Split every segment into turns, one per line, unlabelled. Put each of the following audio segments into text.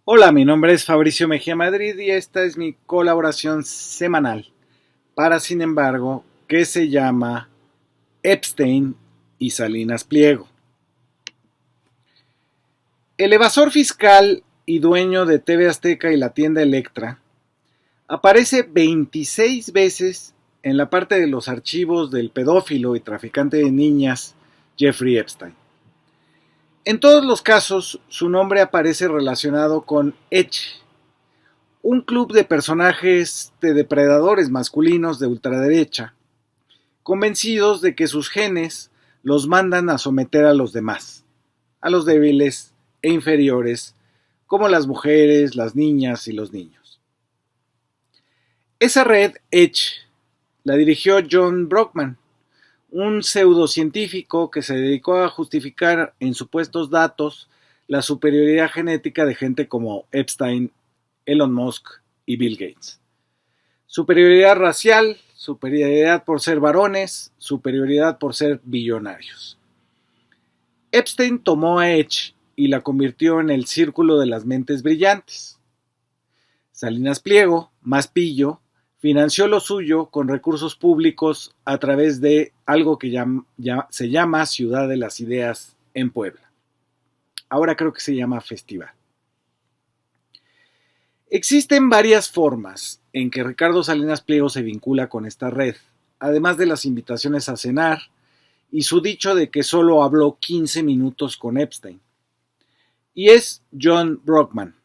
Hola, mi nombre es Fabricio Mejía Madrid y esta es mi colaboración semanal para, sin embargo, que se llama Epstein y Salinas Pliego. El evasor fiscal y dueño de TV Azteca y la tienda Electra aparece 26 veces en la parte de los archivos del pedófilo y traficante de niñas Jeffrey Epstein. En todos los casos, su nombre aparece relacionado con Edge, un club de personajes de depredadores masculinos de ultraderecha, convencidos de que sus genes los mandan a someter a los demás, a los débiles e inferiores, como las mujeres, las niñas y los niños. Esa red, Edge, la dirigió John Brockman, un pseudocientífico que se dedicó a justificar en supuestos datos la superioridad genética de gente como Epstein, Elon Musk y Bill Gates. Superioridad racial, superioridad por ser varones, superioridad por ser billonarios. Epstein tomó a Edge y la convirtió en el círculo de las mentes brillantes. Salinas Pliego, más pillo, financió lo suyo con recursos públicos a través de algo que se llama Ciudad de las Ideas en Puebla. Ahora creo que se llama Festival. Existen varias formas en que Ricardo Salinas Pliego se vincula con esta red, además de las invitaciones a cenar y su dicho de que solo habló 15 minutos con Epstein. Y es John Brockman,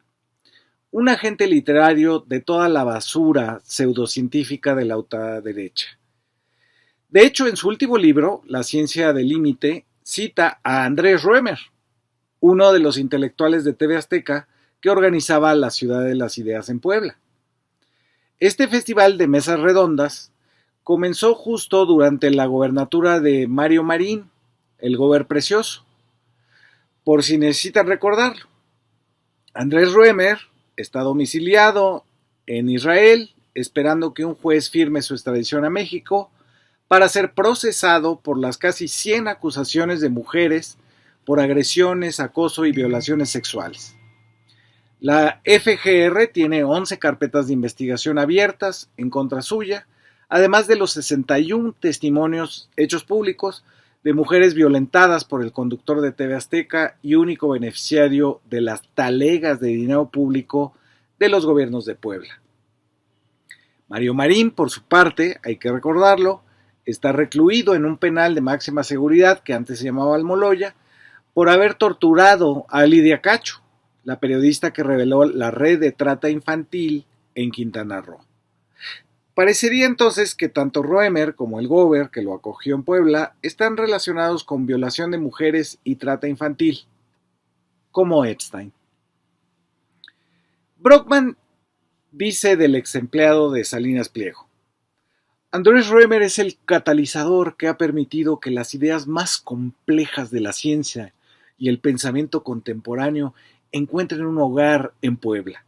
un agente literario de toda la basura pseudocientífica de la ultraderecha. De hecho, en su último libro, La ciencia del límite, cita a Andrés Roemer, uno de los intelectuales de TV Azteca que organizaba la Ciudad de las Ideas en Puebla. Este festival de mesas redondas comenzó justo durante la gobernatura de Mario Marín, el gober precioso. Por si necesitan recordarlo, Andrés Roemer está domiciliado en Israel, esperando que un juez firme su extradición a México para ser procesado por las casi 100 acusaciones de mujeres por agresiones, acoso y violaciones sexuales. La FGR tiene 11 carpetas de investigación abiertas en contra suya, además de los 61 testimonios hechos públicos de mujeres violentadas por el conductor de TV Azteca y único beneficiario de las talegas de dinero público de los gobiernos de Puebla. Mario Marín, por su parte, hay que recordarlo, está recluido en un penal de máxima seguridad que antes se llamaba Almoloya por haber torturado a Lidia Cacho, la periodista que reveló la red de trata infantil en Quintana Roo. Parecería entonces que tanto Roemer como el gober que lo acogió en Puebla están relacionados con violación de mujeres y trata infantil, como Epstein. Brockman dice del ex empleado de Salinas Pliego: Andrés Roemer es el catalizador que ha permitido que las ideas más complejas de la ciencia y el pensamiento contemporáneo encuentren un hogar en Puebla.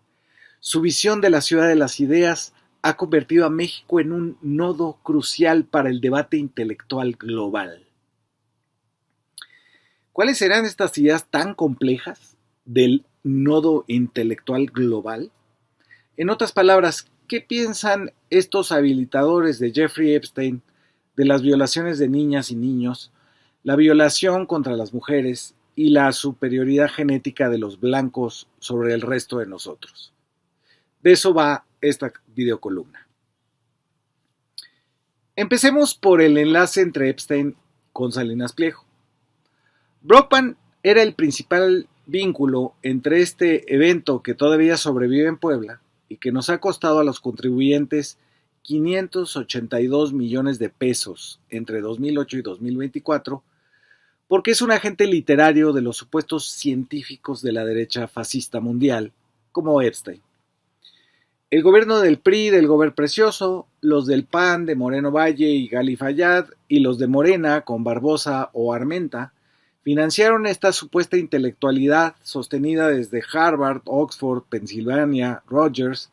Su visión de la ciudad de las ideas ha convertido a México en un nodo crucial para el debate intelectual global. ¿Cuáles serán estas ideas tan complejas del nodo intelectual global? En otras palabras, ¿qué piensan estos habilitadores de Jeffrey Epstein de las violaciones de niñas y niños, la violación contra las mujeres y la superioridad genética de los blancos sobre el resto de nosotros? De eso va esta videocolumna. Empecemos por el enlace entre Epstein con Salinas Pliego. Brockman era el principal vínculo entre este evento que todavía sobrevive en Puebla y que nos ha costado a los contribuyentes 582 millones de pesos entre 2008 y 2024, porque es un agente literario de los supuestos científicos de la derecha fascista mundial, como Epstein. El gobierno del PRI, del gober precioso, los del PAN, de Moreno Valle y Gali Fayad, y los de Morena, con Barbosa o Armenta, financiaron esta supuesta intelectualidad sostenida desde Harvard, Oxford, Pensilvania, Rogers,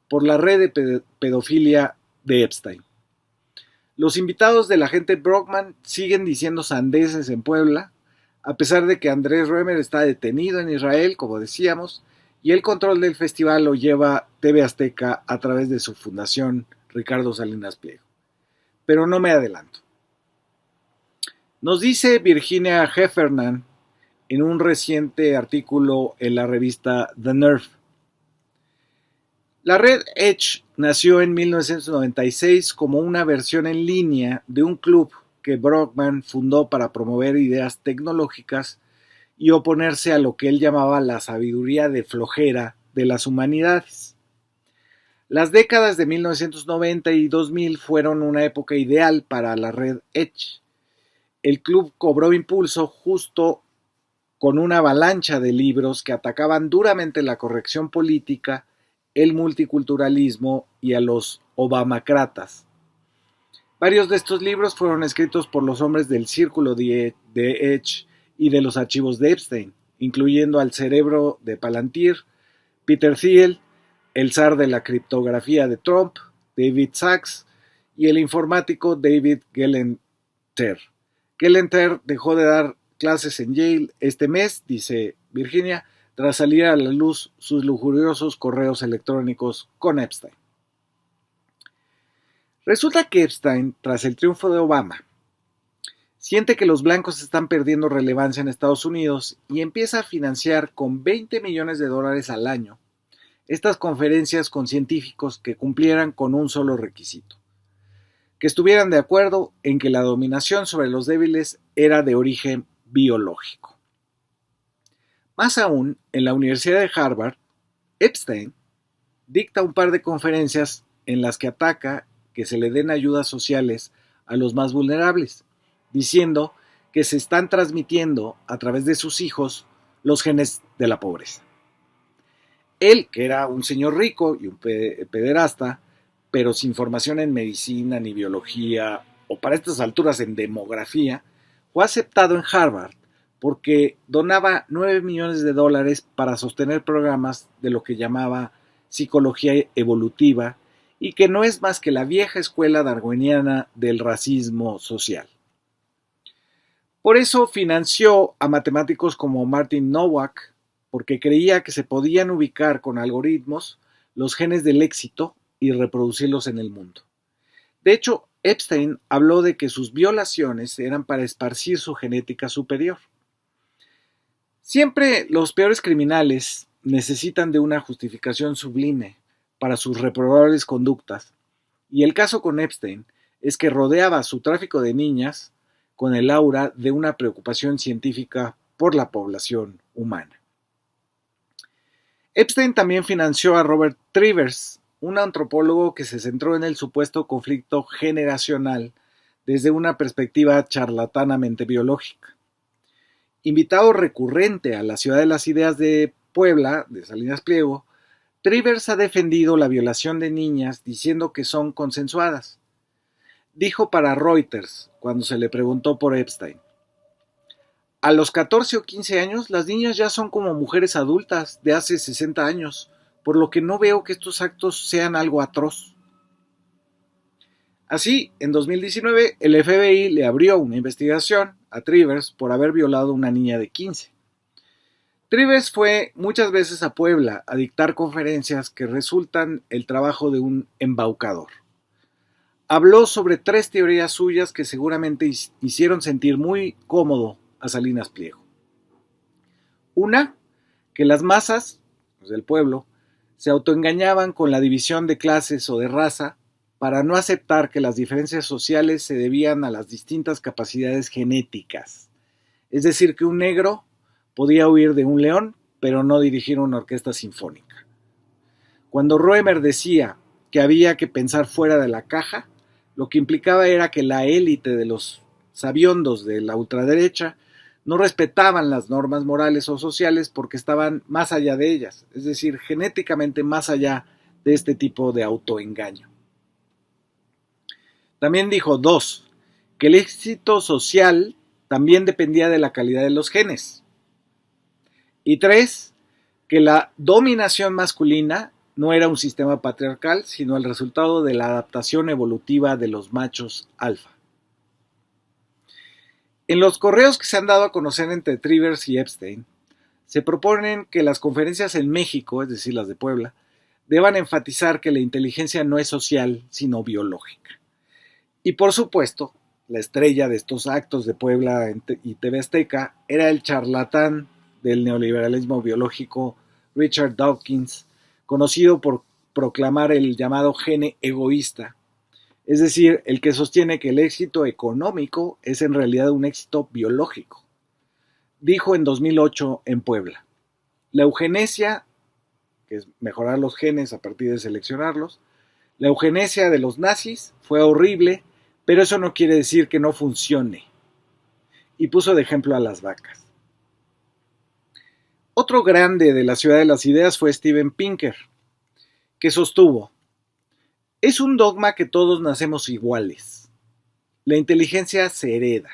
por la red de pedofilia de Epstein. Los invitados del agente Brockman siguen diciendo sandeces en Puebla, a pesar de que Andrés Roemer está detenido en Israel, como decíamos, y el control del festival lo lleva TV Azteca a través de su fundación Ricardo Salinas Pliego. Pero no me adelanto. Nos dice Virginia Heffernan en un reciente artículo en la revista The Nerve. La red Edge nació en 1996 como una versión en línea de un club que Brockman fundó para promover ideas tecnológicas y oponerse a lo que él llamaba la sabiduría de flojera de las humanidades. Las décadas de 1990 y 2000 fueron una época ideal para la red Edge. El club cobró impulso justo con una avalancha de libros que atacaban duramente la corrección política, el multiculturalismo y a los obamacratas. Varios de estos libros fueron escritos por los hombres del círculo de Edge y de los archivos de Epstein, incluyendo al cerebro de Palantir, Peter Thiel, el zar de la criptografía de Trump, David Sachs, y el informático David Gelenter. Gelenter dejó de dar clases en Yale este mes, dice Virginia, tras salir a la luz sus lujuriosos correos electrónicos con Epstein. Resulta que Epstein, tras el triunfo de Obama, siente que los blancos están perdiendo relevancia en Estados Unidos y empieza a financiar con $20 millones al año estas conferencias con científicos que cumplieran con un solo requisito: que estuvieran de acuerdo en que la dominación sobre los débiles era de origen biológico. Más aún, en la Universidad de Harvard, Epstein dicta un par de conferencias en las que ataca que se le den ayudas sociales a los más vulnerables, diciendo que se están transmitiendo a través de sus hijos los genes de la pobreza. Él, que era un señor rico y un pederasta, pero sin formación en medicina ni biología, o para estas alturas en demografía, fue aceptado en Harvard porque donaba $9 millones para sostener programas de lo que llamaba psicología evolutiva y que no es más que la vieja escuela darwiniana del racismo social. Por eso financió a matemáticos como Martin Nowak, porque creía que se podían ubicar con algoritmos los genes del éxito y reproducirlos en el mundo. De hecho, Epstein habló de que sus violaciones eran para esparcir su genética superior. Siempre los peores criminales necesitan de una justificación sublime para sus reprobables conductas, y el caso con Epstein es que rodeaba su tráfico de niñas con el aura de una preocupación científica por la población humana. Epstein también financió a Robert Trivers, un antropólogo que se centró en el supuesto conflicto generacional desde una perspectiva charlatanamente biológica. Invitado recurrente a la Ciudad de las Ideas de Puebla, de Salinas Pliego, Trivers ha defendido la violación de niñas diciendo que son consensuadas. Dijo para Reuters, cuando se le preguntó por Epstein: a los 14 o 15 años, las niñas ya son como mujeres adultas de hace 60 años, por lo que no veo que estos actos sean algo atroz. Así, en 2019, el FBI le abrió una investigación a Trivers por haber violado a una niña de 15. Trivers fue muchas veces a Puebla a dictar conferencias que resultan el trabajo de un embaucador. Habló sobre 3 teorías suyas que seguramente hicieron sentir muy cómodo a Salinas Pliego. Una, que las masas, los del pueblo, se autoengañaban con la división de clases o de raza para no aceptar que las diferencias sociales se debían a las distintas capacidades genéticas. Es decir, que un negro podía huir de un león, pero no dirigir una orquesta sinfónica. Cuando Roemer decía que había que pensar fuera de la caja, lo que implicaba era que la élite de los sabiondos de la ultraderecha no respetaban las normas morales o sociales porque estaban más allá de ellas, es decir, genéticamente más allá de este tipo de autoengaño. También dijo 2, que el éxito social también dependía de la calidad de los genes. Y 3, que la dominación masculina no era un sistema patriarcal, sino el resultado de la adaptación evolutiva de los machos alfa. En los correos que se han dado a conocer entre Trivers y Epstein, se proponen que las conferencias en México, es decir, las de Puebla, deban enfatizar que la inteligencia no es social, sino biológica. Y por supuesto, la estrella de estos actos de Puebla y TV Azteca era el charlatán del neoliberalismo biológico Richard Dawkins, conocido por proclamar el llamado gene egoísta, es decir, el que sostiene que el éxito económico es en realidad un éxito biológico. Dijo en 2008 en Puebla: la eugenesia, que es mejorar los genes a partir de seleccionarlos, la eugenesia de los nazis fue horrible, pero eso no quiere decir que no funcione. Y puso de ejemplo a las vacas. Otro grande de la ciudad de las ideas fue Steven Pinker, que sostuvo: es un dogma que todos nacemos iguales. La inteligencia se hereda.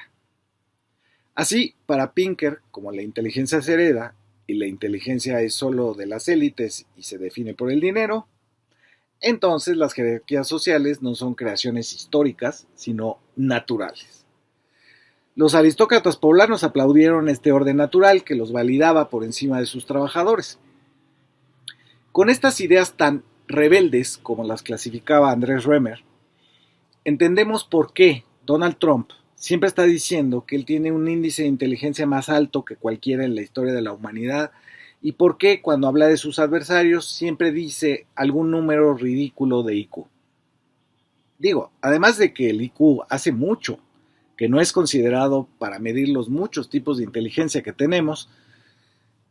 Así, para Pinker, como la inteligencia se hereda y la inteligencia es solo de las élites y se define por el dinero, entonces las jerarquías sociales no son creaciones históricas, sino naturales. Los aristócratas poblanos aplaudieron este orden natural que los validaba por encima de sus trabajadores. Con estas ideas tan rebeldes, como las clasificaba Andrés Römer, entendemos por qué Donald Trump siempre está diciendo que él tiene un índice de inteligencia más alto que cualquiera en la historia de la humanidad, y por qué cuando habla de sus adversarios siempre dice algún número ridículo de IQ. Digo, además de que el IQ hace mucho que no es considerado para medir los muchos tipos de inteligencia que tenemos,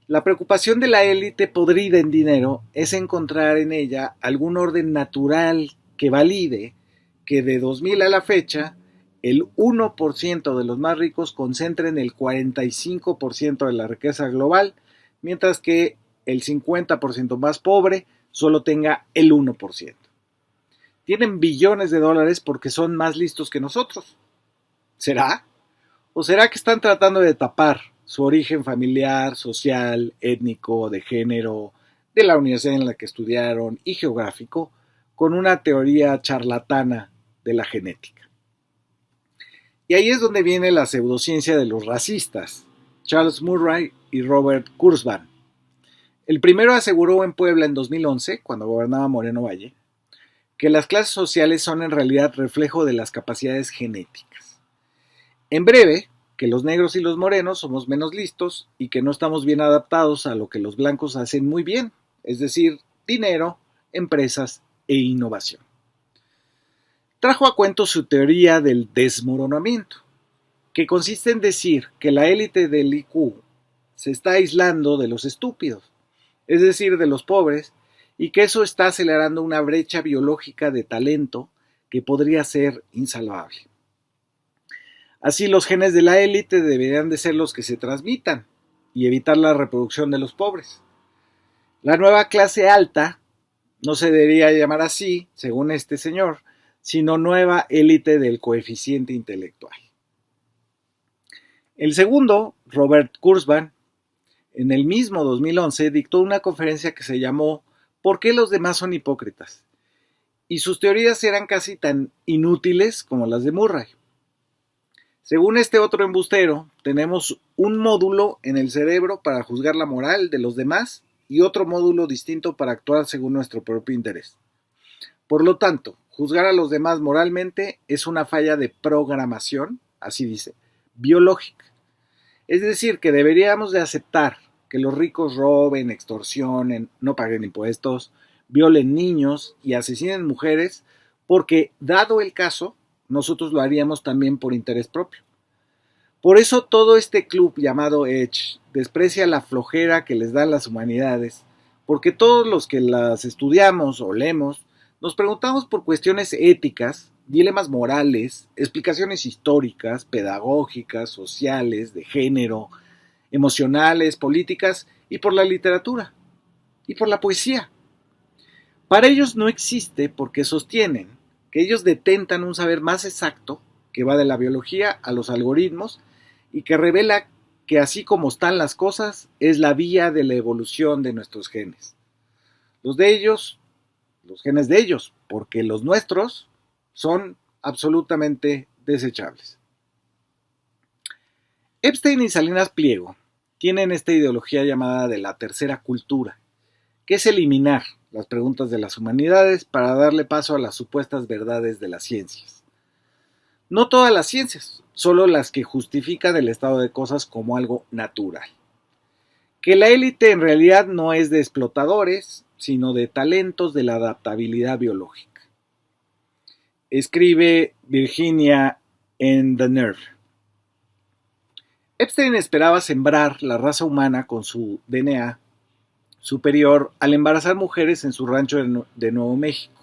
la preocupación de la élite podrida en dinero es encontrar en ella algún orden natural que valide que de 2000 a la fecha el 1% de los más ricos concentren el 45% de la riqueza global, mientras que el 50% más pobre solo tenga el 1%. Tienen billones de dólares porque son más listos que nosotros. ¿Será? ¿O será que están tratando de tapar su origen familiar, social, étnico, de género, de la universidad en la que estudiaron y geográfico, con una teoría charlatana de la genética? Y ahí es donde viene la pseudociencia de los racistas, Charles Murray y Robert Kurzban. El primero aseguró en Puebla en 2011, cuando gobernaba Moreno Valle, que las clases sociales son en realidad reflejo de las capacidades genéticas. En breve, que los negros y los morenos somos menos listos y que no estamos bien adaptados a lo que los blancos hacen muy bien, es decir, dinero, empresas e innovación. Trajo a cuento su teoría del desmoronamiento, que consiste en decir que la élite del IQ se está aislando de los estúpidos, es decir, de los pobres, y que eso está acelerando una brecha biológica de talento que podría ser insalvable. Así, los genes de la élite deberían de ser los que se transmitan y evitar la reproducción de los pobres. La nueva clase alta no se debería llamar así, según este señor, sino nueva élite del coeficiente intelectual. El segundo, Robert Kurzban, en el mismo 2011 dictó una conferencia que se llamó ¿Por qué los demás son hipócritas? Y sus teorías eran casi tan inútiles como las de Murray. Según este otro embustero, tenemos un módulo en el cerebro para juzgar la moral de los demás y otro módulo distinto para actuar según nuestro propio interés. Por lo tanto, juzgar a los demás moralmente es una falla de programación, así dice, biológica. Es decir, que deberíamos de aceptar que los ricos roben, extorsionen, no paguen impuestos, violen niños y asesinen mujeres, porque, dado el caso, nosotros lo haríamos también por interés propio. Por eso todo este club llamado Edge desprecia la flojera que les dan las humanidades, porque todos los que las estudiamos o leemos, nos preguntamos por cuestiones éticas, dilemas morales, explicaciones históricas, pedagógicas, sociales, de género, emocionales, políticas, y por la literatura, y por la poesía. Para ellos no existe porque sostienen que ellos detentan un saber más exacto que va de la biología a los algoritmos y que revela que así como están las cosas es la vía de la evolución de nuestros genes. Los genes de ellos, porque los nuestros son absolutamente desechables. Epstein y Salinas Pliego tienen esta ideología llamada de la tercera cultura, que es eliminar las preguntas de las humanidades para darle paso a las supuestas verdades de las ciencias. No todas las ciencias, solo las que justifican el estado de cosas como algo natural. Que la élite en realidad no es de explotadores, sino de talentos de la adaptabilidad biológica. Escribe Virginia en The Nerve. Epstein esperaba sembrar la raza humana con su DNA superior al embarazar mujeres en su rancho de Nuevo México.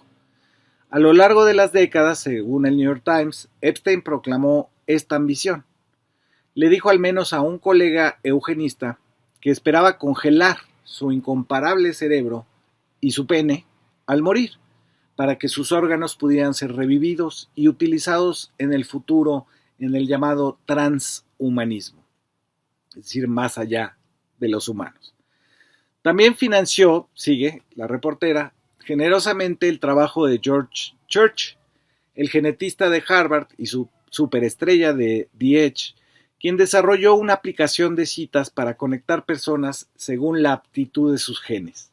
A lo largo de las décadas, según el New York Times, Epstein proclamó esta ambición. Le dijo al menos a un colega eugenista que esperaba congelar su incomparable cerebro y su pene al morir, para que sus órganos pudieran ser revividos y utilizados en el futuro en el llamado transhumanismo, es decir, más allá de los humanos. También financió, sigue la reportera, generosamente el trabajo de George Church, el genetista de Harvard y su superestrella de The Edge, quien desarrolló una aplicación de citas para conectar personas según la aptitud de sus genes.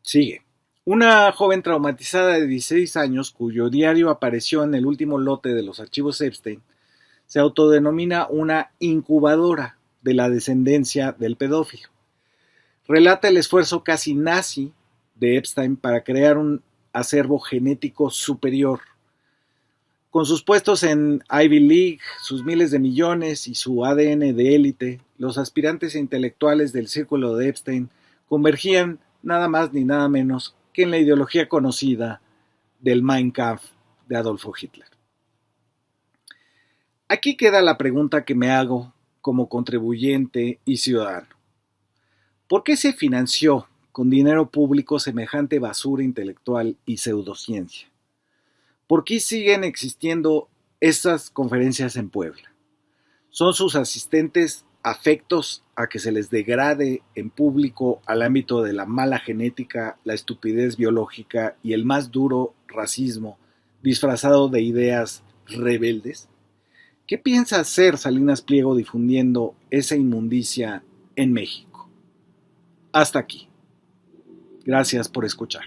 Sigue. Una joven traumatizada de 16 años, cuyo diario apareció en el último lote de los archivos Epstein, se autodenomina una incubadora de la descendencia del pedófilo. Relata el esfuerzo casi nazi de Epstein para crear un acervo genético superior. Con sus puestos en Ivy League, sus miles de millones y su ADN de élite, los aspirantes intelectuales del círculo de Epstein convergían nada más ni nada menos que en la ideología conocida del Mein Kampf de Adolfo Hitler. Aquí queda la pregunta que me hago como contribuyente y ciudadano. ¿Por qué se financió con dinero público semejante basura intelectual y pseudociencia? ¿Por qué siguen existiendo estas conferencias en Puebla? ¿Son sus asistentes afectos a que se les degrade en público al ámbito de la mala genética, la estupidez biológica y el más duro racismo disfrazado de ideas rebeldes? ¿Qué piensa hacer Salinas Pliego difundiendo esa inmundicia en México? Hasta aquí. Gracias por escuchar.